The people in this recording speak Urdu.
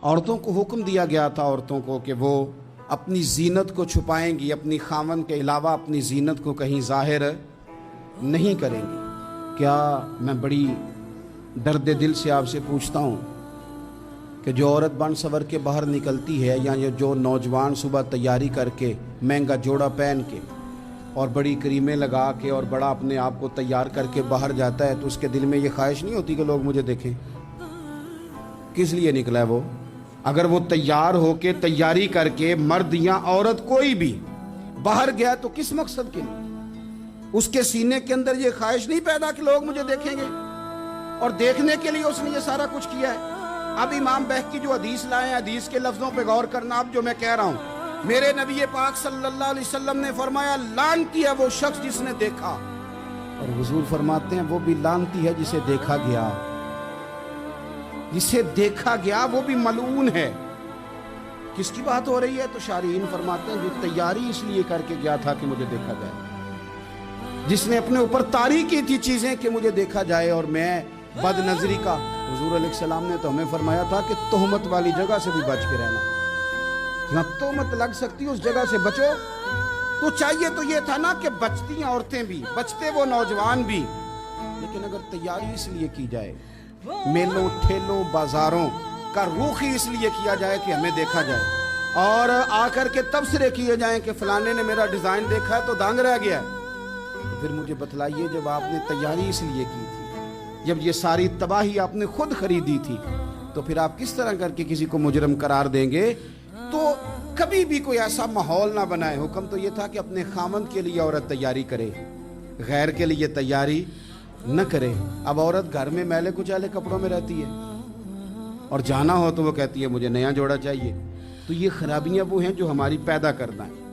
عورتوں کو حکم دیا گیا تھا عورتوں کو کہ وہ اپنی زینت کو چھپائیں گی، اپنی خاوند کے علاوہ اپنی زینت کو کہیں ظاہر نہیں کریں گی۔ کیا میں بڑی درد دل سے آپ سے پوچھتا ہوں کہ جو عورت بن سور کے باہر نکلتی ہے یا جو نوجوان صبح تیاری کر کے مہنگا جوڑا پہن کے اور بڑی کریمیں لگا کے اور بڑا اپنے آپ کو تیار کر کے باہر جاتا ہے، تو اس کے دل میں یہ خواہش نہیں ہوتی کہ لوگ مجھے دیکھیں؟ کس لیے نکلا ہے وہ؟ اگر وہ تیار ہو کے تیاری کر کے مرد یا عورت کوئی بھی باہر گیا تو کس مقصد کے لیے؟ اس کے سینے کے اندر یہ خواہش نہیں پیدا کہ لوگ مجھے دیکھیں گے، اور دیکھنے کے لیے اس نے یہ سارا کچھ کیا ہے۔ اب امام بہقی جو حدیث لائے ہیں، حدیث کے لفظوں پہ غور کرنا، اب جو میں کہہ رہا ہوں، میرے نبی پاک صلی اللہ علیہ وسلم نے فرمایا لعنتی ہے وہ شخص جس نے دیکھا، اور حضور فرماتے ہیں وہ بھی لعنتی ہے جسے دیکھا گیا، جسے دیکھا گیا وہ بھی ملعون ہے۔ کس کی بات ہو رہی ہے؟ تو شارحین فرماتے ہیں جو تیاری اس لیے کر کے گیا تھا کہ مجھے دیکھا جائے، جس نے اپنے اوپر طاری کی تھی چیزیں کہ مجھے دیکھا جائے اور میں بد نظری کا۔ حضور علیہ السلام نے تو ہمیں فرمایا تھا کہ تہمت والی جگہ سے بھی بچ کے رہنا، جہاں تہمت لگ سکتی اس جگہ سے بچو۔ تو چاہیے تو یہ تھا نا کہ بچتی عورتیں بھی، بچتے وہ نوجوان بھی، لیکن اگر تیاری اس لیے کی جائے، میلوں ٹھیلوں بازاروں کا رخ ہی اس لیے کیا جائے کہ ہمیں دیکھا جائے، اور آ کر کے تبصرے کیے جائیں کہ فلانے نے میرا ڈیزائن دیکھا ہے تو دانگ رہ گیا ہے، تو پھر مجھے بتلائیے جب آپ نے تیاری اس لیے کی تھی، جب یہ ساری تباہی آپ نے خود خریدی تھی، تو پھر آپ کس طرح کر کے کسی کو مجرم قرار دیں گے؟ تو کبھی بھی کوئی ایسا ماحول نہ بنائے۔ حکم تو یہ تھا کہ اپنے خامند کے لیے عورت تیاری کرے، غیر کے لیے تیاری نہ کرے۔ اب عورت گھر میں میلے کچالے کپڑوں میں رہتی ہے، اور جانا ہو تو وہ کہتی ہے مجھے نیا جوڑا چاہیے۔ تو یہ خرابیاں وہ ہیں جو ہماری پیدا کرنا ہے۔